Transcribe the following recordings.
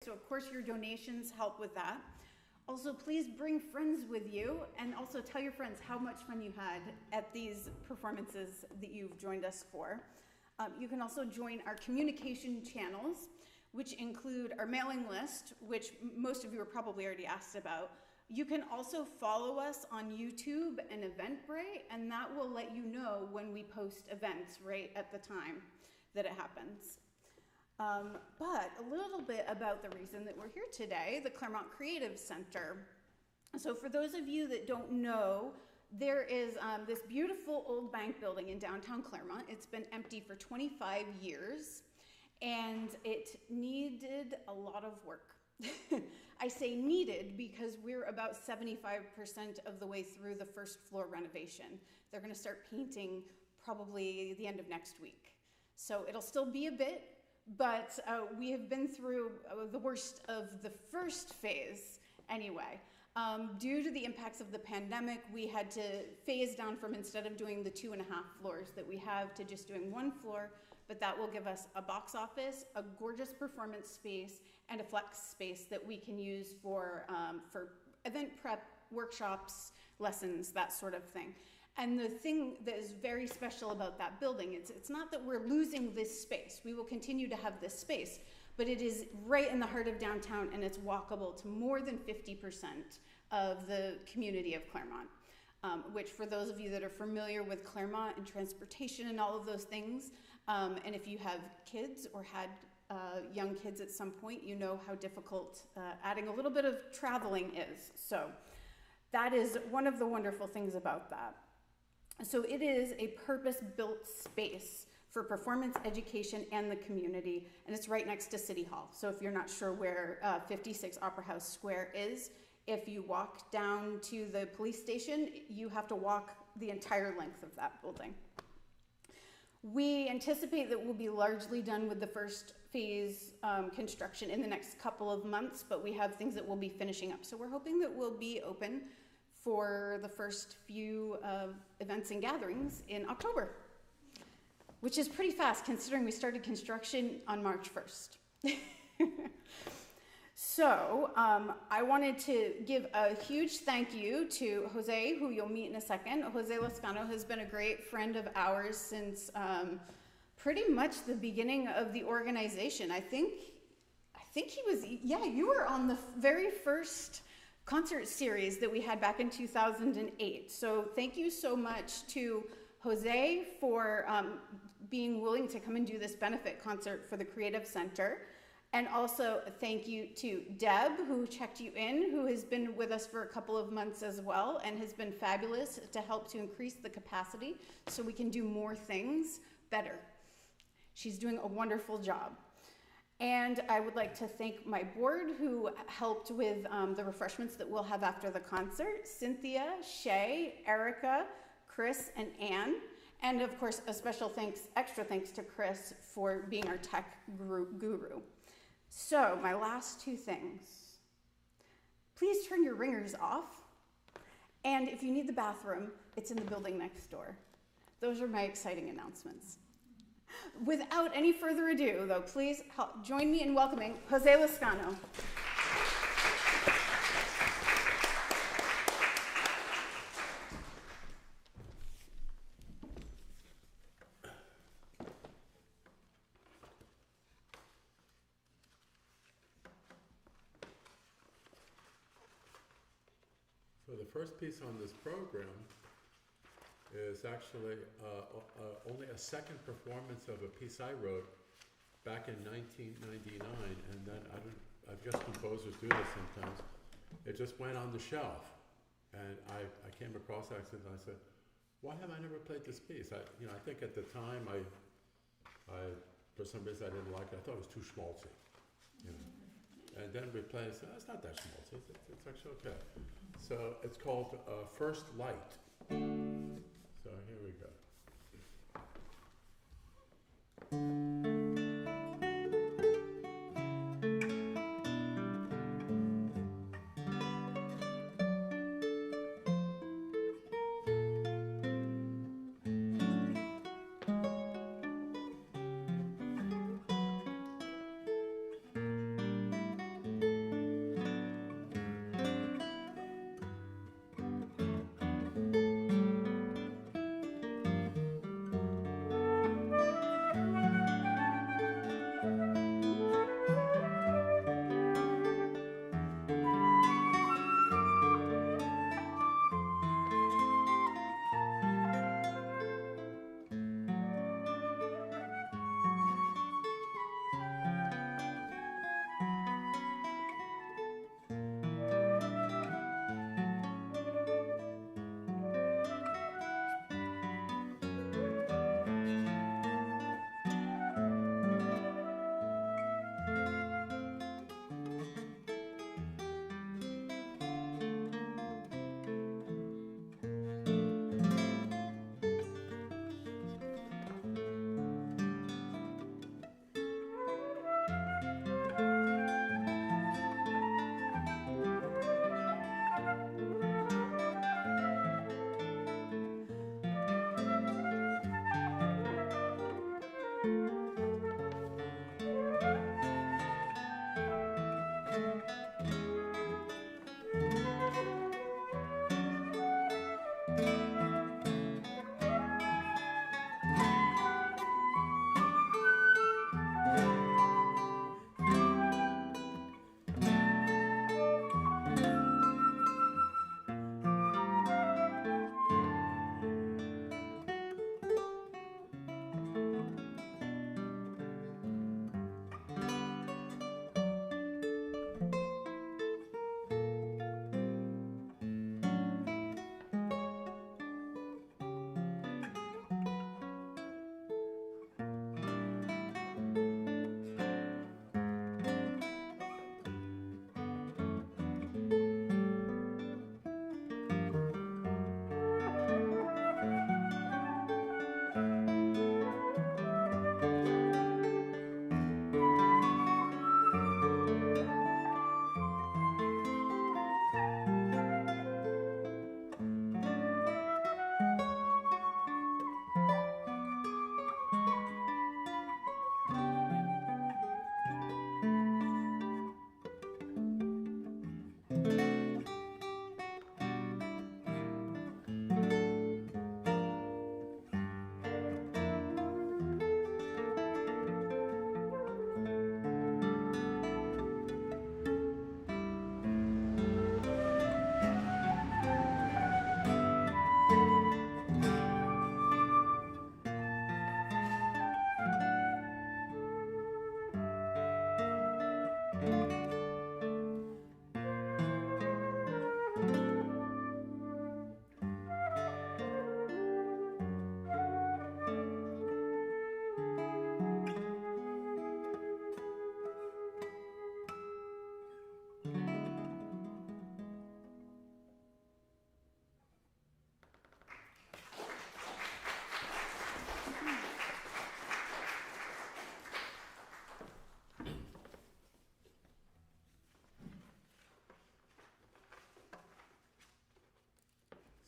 so of course your donations help with that. Also, please bring friends with you, and also tell your friends how much fun you had at these performances that you've joined us for. You can also join our communication channels, which include our mailing list, which most of you are probably already asked about. You can also follow us on YouTube and Eventbrite, and that will let you know when we post events right at the time that it happens. But a little bit about the reason that we're here today, the Claremont Creative Center. So for those of you that don't know, there is this beautiful old bank building in downtown Claremont. It's been empty for 25 years, and it needed a lot of work. I say needed because we're about 75% of the way through the first floor renovation. They're going to start painting probably the end of next week. So it'll still be a bit, but we have been through the worst of the first phase anyway. Due to the impacts of the pandemic, we had to phase down from, instead of doing the 2.5 floors that we have, to just doing 1 floor, but that will give us a box office, a gorgeous performance space, and a flex space that we can use for event prep, workshops, lessons, that sort of thing. And the thing that is very special about that building, it's not that we're losing this space. We will continue to have this space, but it is right in the heart of downtown, and it's walkable to more than 50% of the community of Claremont, which for those of you that are familiar with Claremont and transportation and all of those things, and if you have kids or had young kids at some point, you know how difficult adding a little bit of traveling is. So that is one of the wonderful things about that. So it is a purpose-built space for performance education and the community, and it's right next to City Hall. So if you're not sure where 56 Opera House Square is, if you walk down to the police station, you have to walk the entire length of that building. We anticipate that we'll be largely done with the first phase construction in the next couple of months, but we have things that we'll be finishing up. So we're hoping that we'll be open for the first few events and gatherings in October, which is pretty fast considering we started construction on March 1st. So I wanted to give a huge thank you to Jose, who you'll meet in a second. Jose Lezcano has been a great friend of ours since pretty much the beginning of the organization. I think he was, yeah, you were on the very first concert series that we had back in 2008. So thank you so much to Jose for being willing to come and do this benefit concert for the Creative Center. And also thank you to Deb, who checked you in, who has been with us for a couple of months as well and has been fabulous to help to increase the capacity so we can do more things better. She's doing a wonderful job. And I would like to thank my board who helped with the refreshments that we'll have after the concert: Cynthia, Shay, Erica, Chris, and Anne. And of course, a special thanks, extra thanks to Chris for being our tech guru. So my last 2 things. Please turn your ringers off. And if you need the bathroom, it's in the building next door. Those are my exciting announcements. Without any further ado, though, please join me in welcoming Jose Lezcano. So the first piece on this program is actually only a second performance of a piece I wrote back in 1999, and then I guess composers do this sometimes. It just went on the shelf, and I came across it and I said, why have I never played this piece? I think at the time I for some reason I didn't like it. I thought it was too schmaltzy, And then we played. So it's not that schmaltzy. It's actually okay. So it's called First Light. So here we go.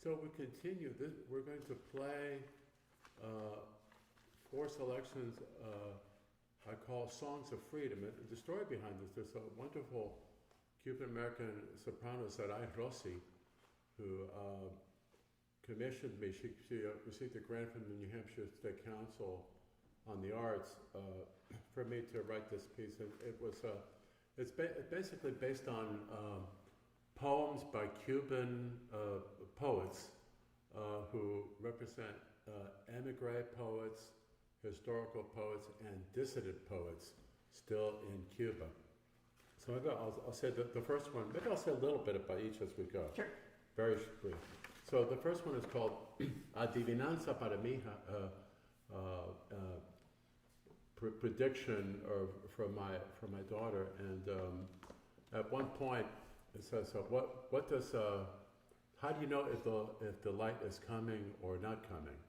So we continue. We're going to play 4 selections I call Songs of Freedom. And the story behind this, there's a wonderful Cuban-American soprano, Sarai Rossi, who commissioned me. She received a grant from the New Hampshire State Council on the Arts for me to write this piece. And it's basically based on poems by Cuban poets who represent emigre poets, historical poets, and dissident poets still in Cuba. So maybe I'll say the first one, maybe I'll say a little bit about each as we go. Sure. Very brief. So the first one is called Adivinanza para mi hija, prediction from my daughter. And at one point it says, what does, how do you know if the light is coming or not coming?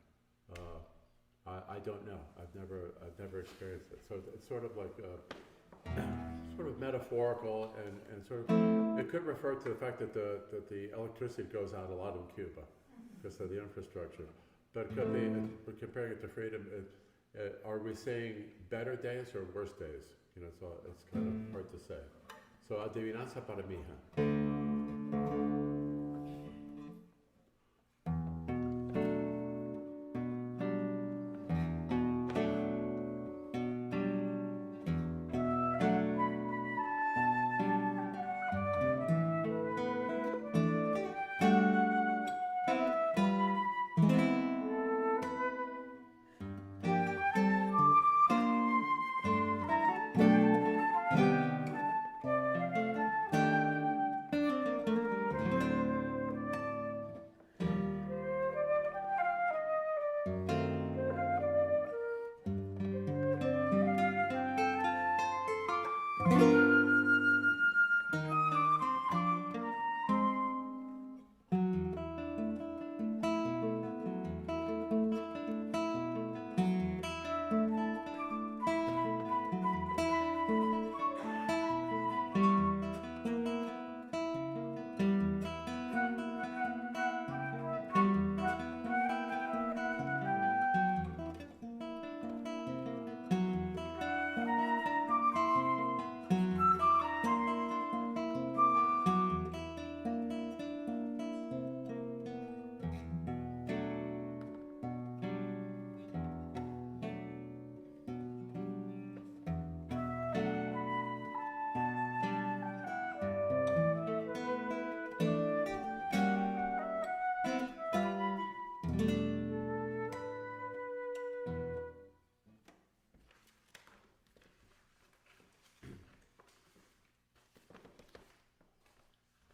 I don't know. I've never experienced it. So it's sort of like sort of metaphorical and sort of, it could refer to the fact that the electricity goes out a lot in Cuba because of the infrastructure. But it could be, we're comparing it to freedom. Are we saying better days or worse days? You know, it's kind of hard to say. So adivinanza para mi hija.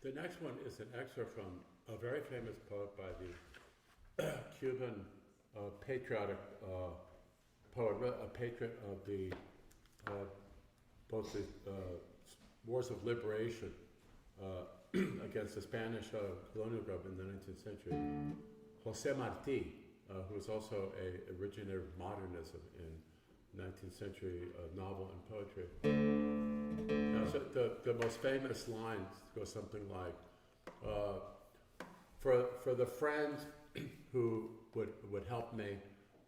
The next one is an excerpt from a very famous poet by the Cuban patriotic poet, a patriot of the both the wars of liberation against the Spanish colonial government in the 19th century. José Martí, who was also a originator of modernism in 19th century novel and poetry. So the most famous line goes something like, for the friend who would help me,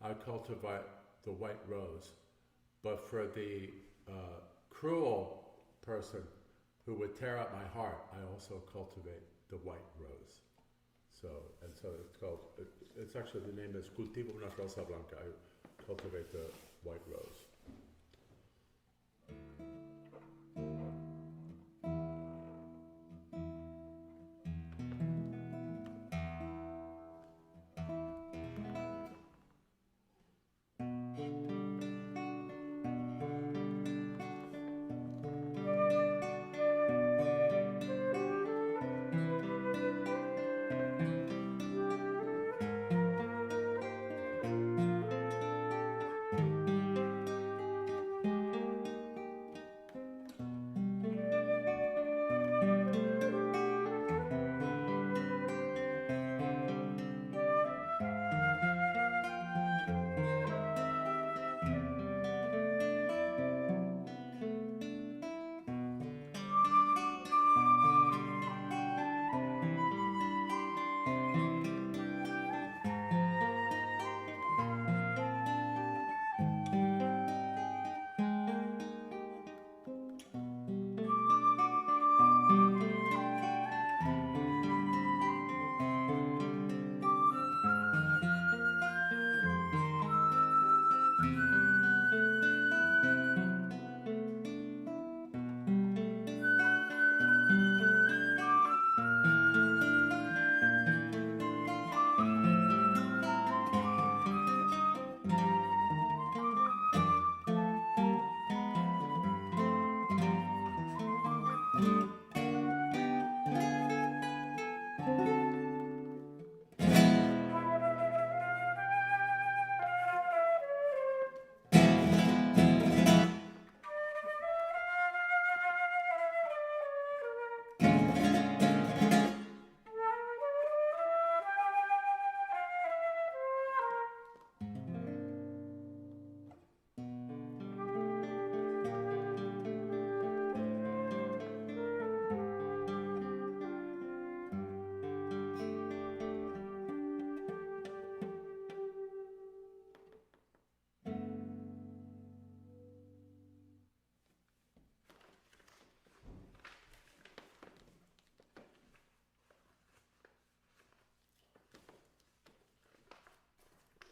I cultivate the white rose. But for the cruel person who would tear out my heart, I also cultivate the white rose. So it's called, it's actually, the name is Cultivo una rosa blanca. I cultivate the white rose.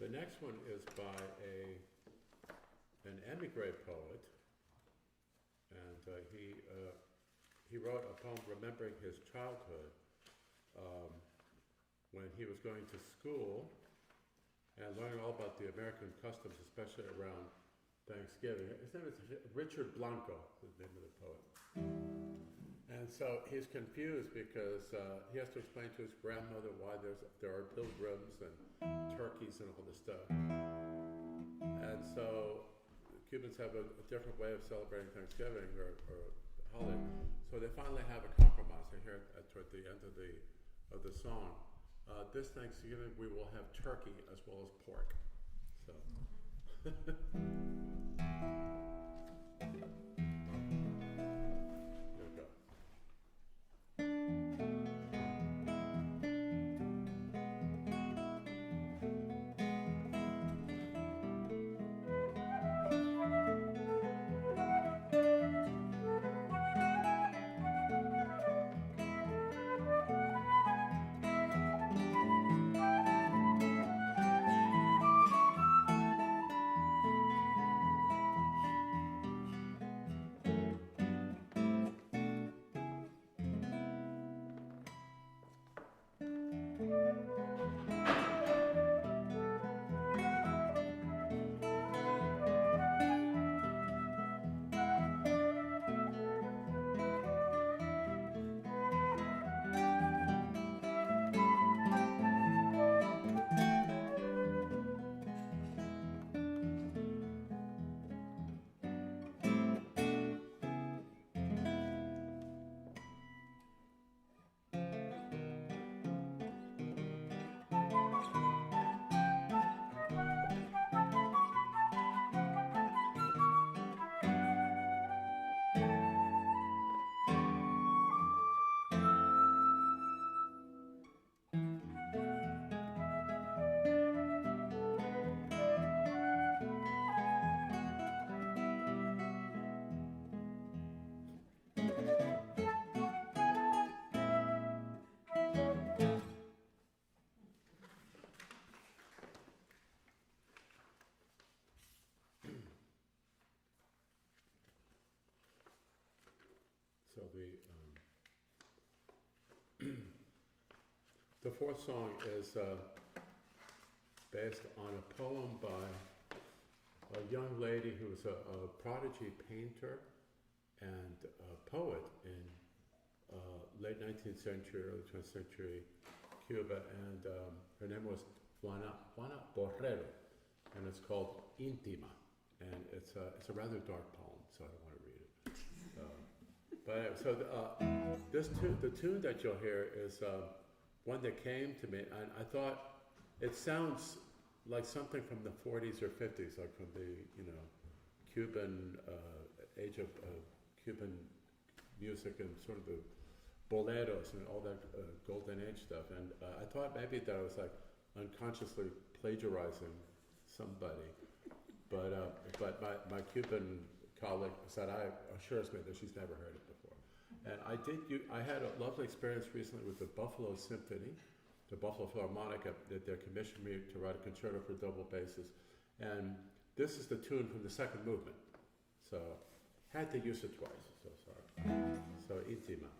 The next one is by an emigre poet, and he wrote a poem remembering his childhood when he was going to school and learning all about the American customs, especially around Thanksgiving. His name is Richard Blanco, is the name of the poet. And so he's confused because he has to explain to his grandmother why there are pilgrims and turkeys and all this stuff. And so Cubans have a different way of celebrating Thanksgiving or holiday. So they finally have a compromise. And here toward the end of the song, this Thanksgiving we will have turkey as well as pork. So. So the fourth song is based on a poem by a young lady who was a prodigy painter and a poet in late 19th century, early 20th century Cuba, and her name was Juana Borrero, and it's called Intima, and it's a rather dark poem, so I don't want to read it. The tune that you'll hear is one that came to me, and I thought it sounds like something from the 40s or 50s, like from the Cuban age of Cuban music and sort of the boleros and all that golden age stuff. And I thought maybe that I was like unconsciously plagiarizing somebody, but my Cuban colleague said assures me that she's never heard it before. And I had a lovely experience recently with the Buffalo Symphony, the Buffalo Philharmonic, that they commissioned me to write a concerto for double basses. And this is the tune from the second movement. So had to use it twice, so sorry. So Intima.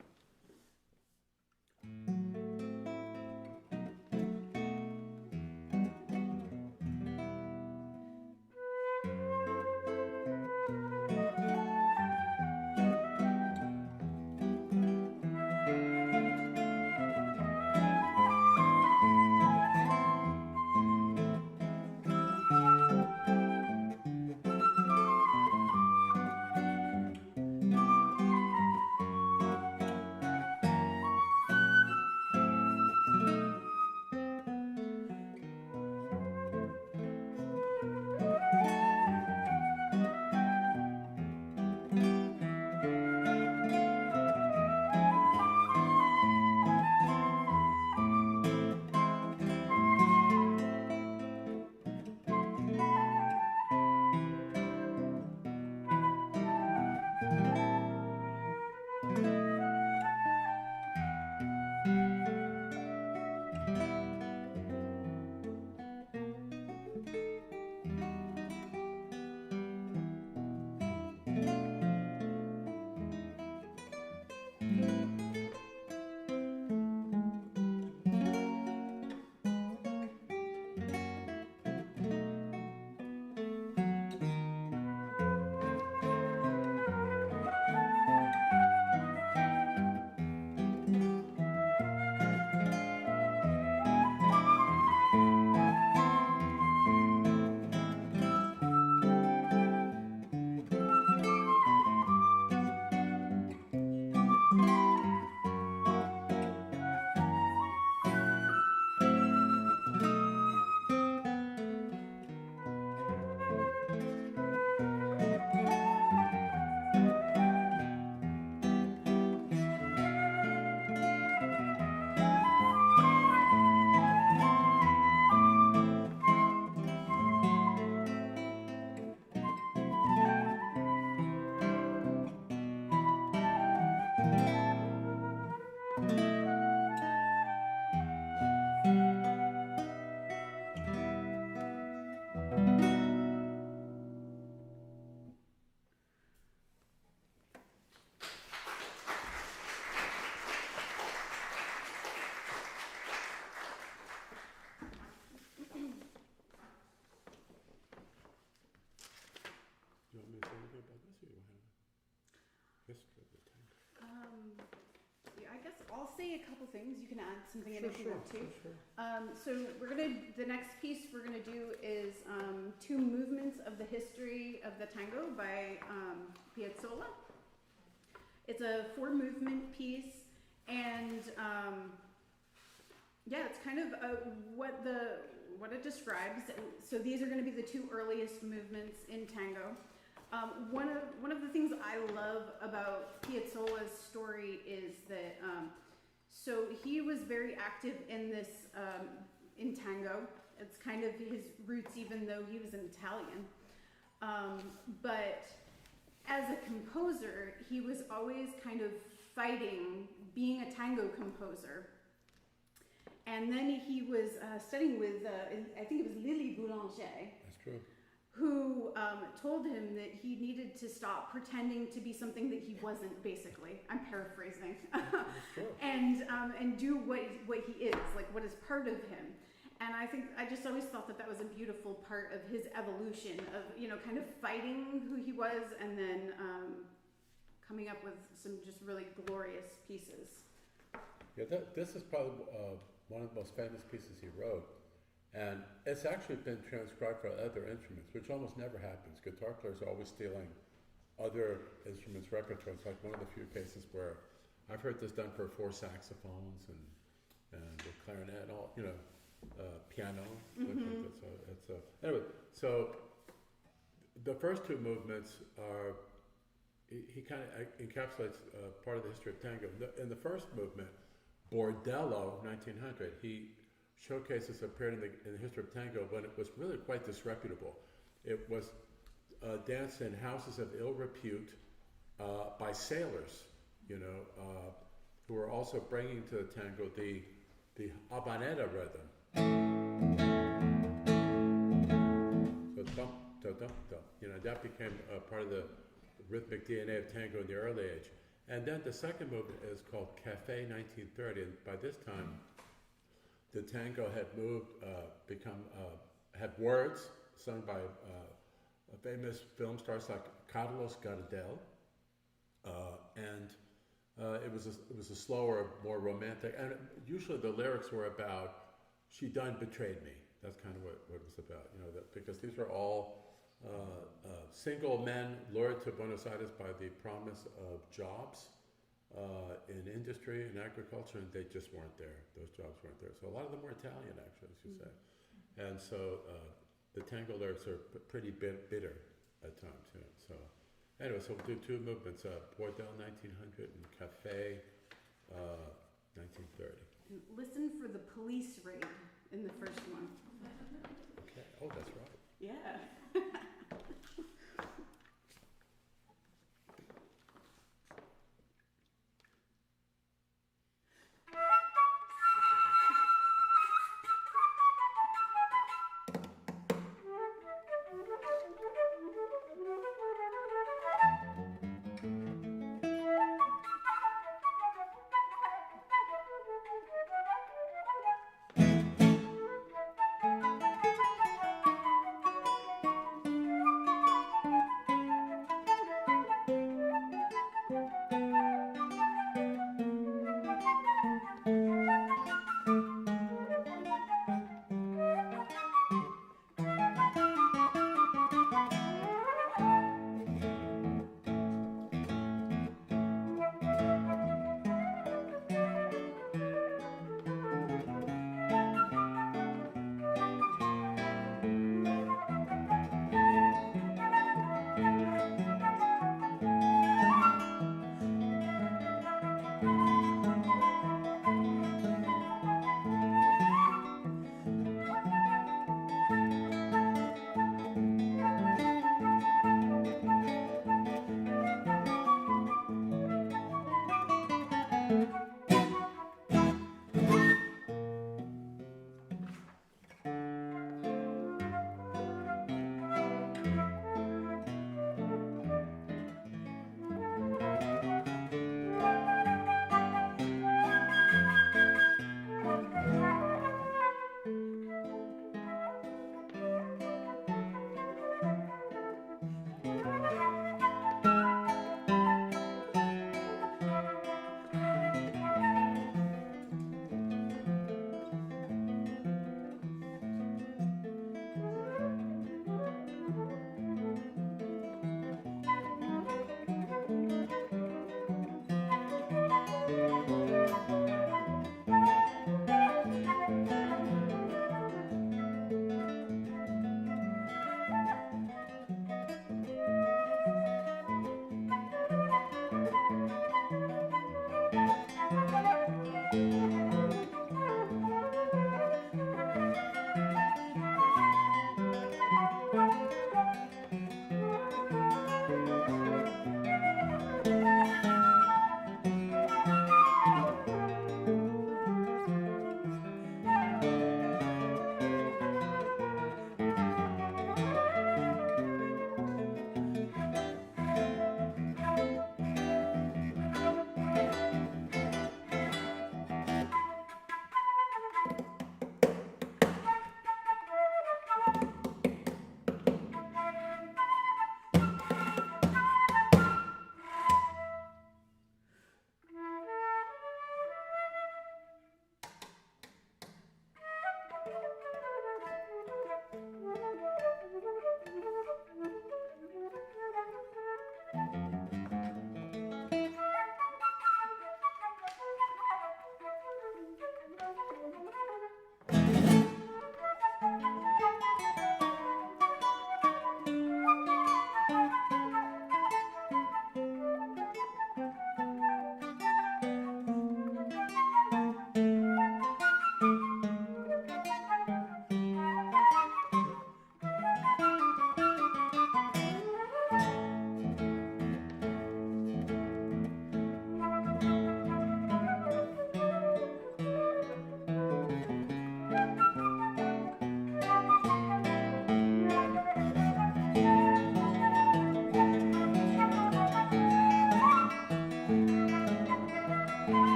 you want to history of the tango? Yeah, I guess I'll say a couple things. You can add something in Sure, if you sure, want to. sure. So the next piece we're gonna do is two movements of the history of the tango by Piazzolla. It's a 4-movement piece, and yeah, it's kind of what it describes. So these are going to be the two earliest movements in tango. One of the things I love about Piazzolla's story is that so he was very active in this in tango. It's kind of his roots, even though he was an Italian. But as a composer, he was always kind of fighting being a tango composer. And then he was studying with, I think it was Lily Boulanger. That's true. Who told him that he needed to stop pretending to be something that he wasn't, basically. I'm paraphrasing. Sure. And do what he is, like what is part of him. And I just always thought that was a beautiful part of his evolution of, kind of fighting who he was and then coming up with some just really glorious pieces. Yeah, this is probably one of the most famous pieces he wrote. And it's actually been transcribed for other instruments, which almost never happens. Guitar players are always stealing other instruments' repertoire. It's like one of the few cases where I've heard this done for 4 saxophones and the clarinet, all piano. Mm-hmm. Anyway, so the first 2 movements are, he kind of encapsulates part of the history of tango. In the first movement, Bordello, 1900, he showcases a period in the history of tango when it was really quite disreputable. It was danced in houses of ill repute by sailors, who were also bringing to the tango the habanera rhythm. So thump, da, dum, dum. That became part of the rhythmic DNA of tango in the early age. And then the second movement is called Café 1930, and by this time, the tango had had words sung by famous film stars like Carlos Gardel, and it was a slower, more romantic, and usually the lyrics were about "she done betrayed me." That's kind of what it was about, because these were all single men lured to Buenos Aires by the promise of jobs in industry and agriculture, and they just weren't there. Those jobs weren't there. So a lot of them were Italian, actually, as you say. And so the tango lyrics are pretty bitter at times. So anyway, so we'll do 2 movements: Bordel 1900 and Café 1930. Listen for the police raid in the first one. Okay. Oh, that's right. Yeah.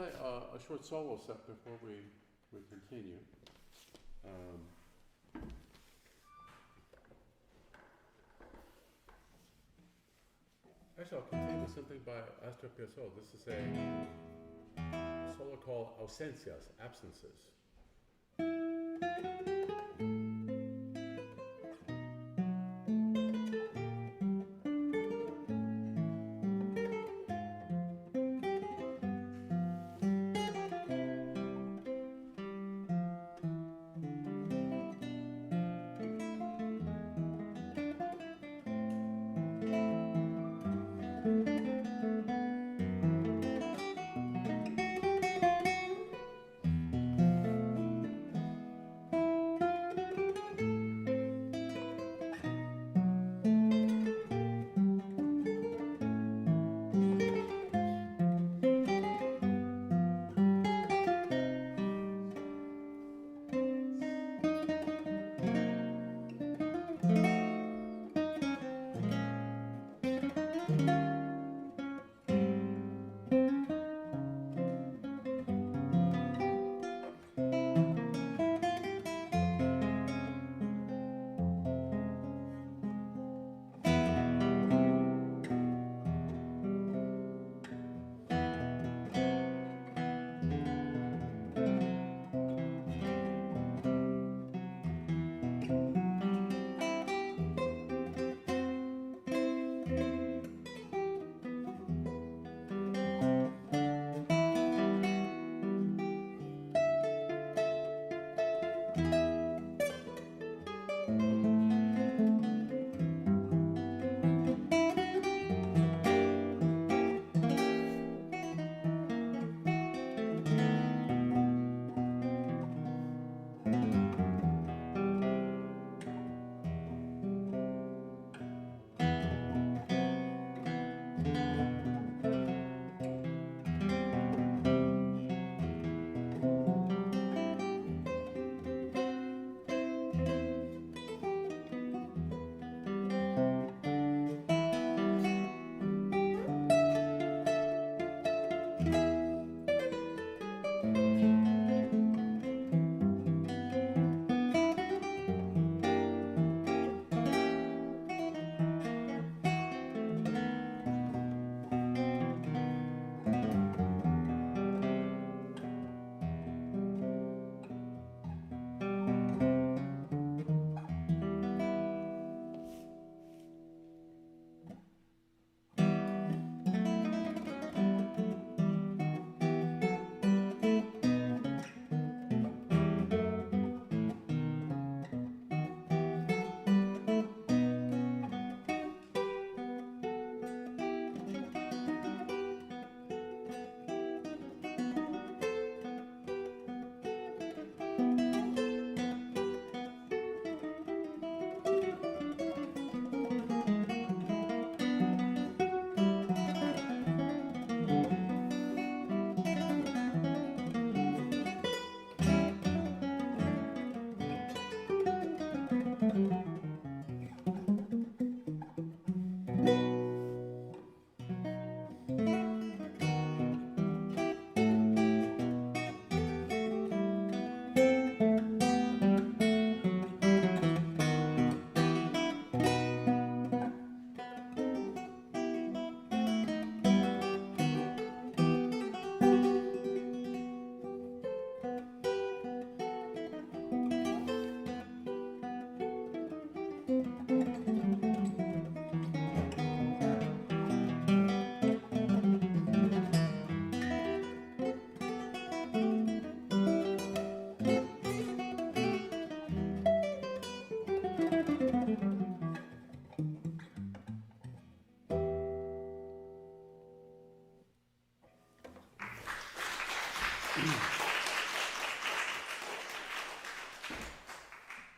play a short solo set before we continue. Actually, I'll continue with something by Astor Piazzolla. This is a solo called Ausencias, Absences.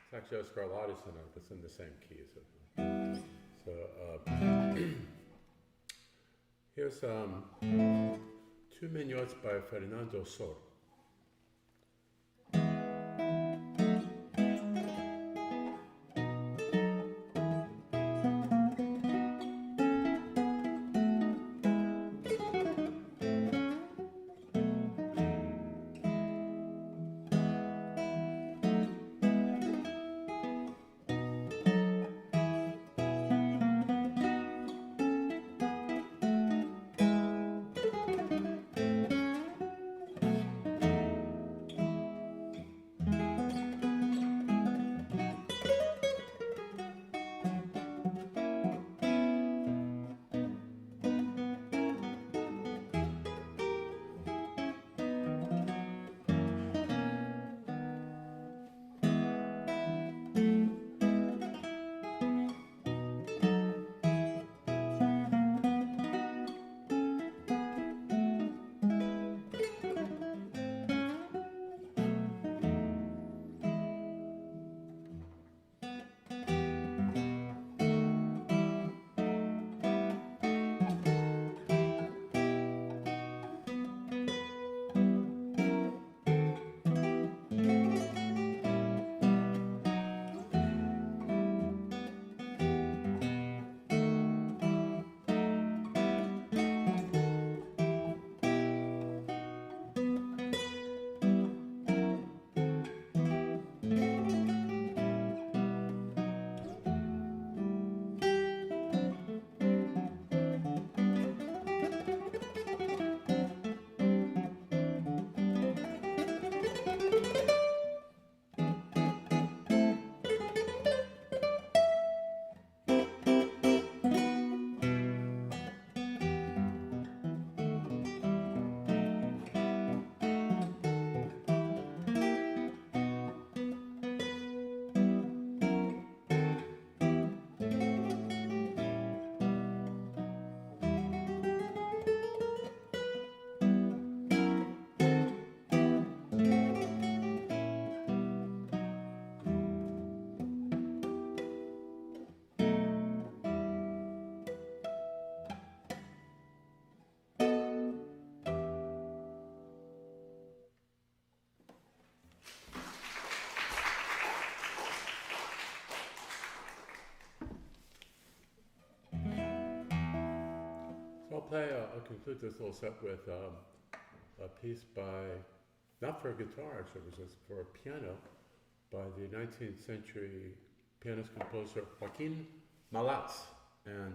It's actually a Scarlatti sonata, but it's in the same key. So here's two minuets by Fernando Sor. I'll conclude this little set with a piece by, not for guitar actually, it was just for piano, by the 19th century pianist composer Joaquin Malats. And,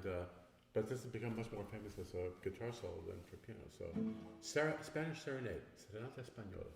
but this has become much more famous as a guitar solo than for piano. So, Spanish Serenade, Serenata Española.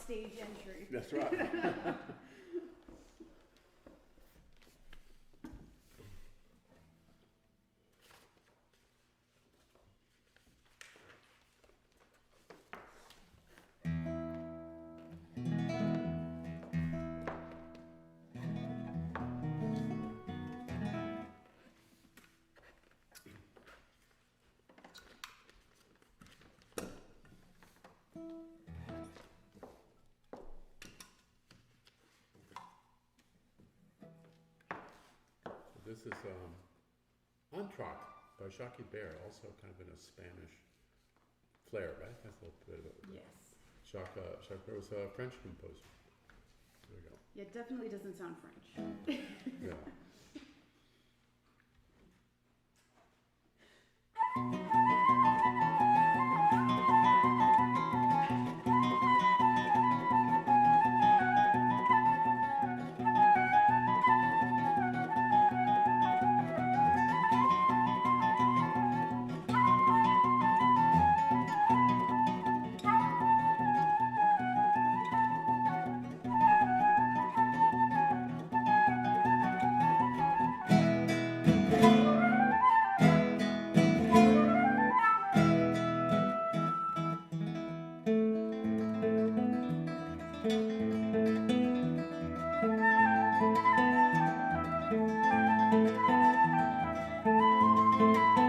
Stage entry. That's right. This is Entraque by Jacques Bear, also kind of in a Spanish flair, right? That's a little bit of it. Yes. Jacques Bear was a French composer. There we go. Yeah, it definitely doesn't sound French. Yeah. Thank you.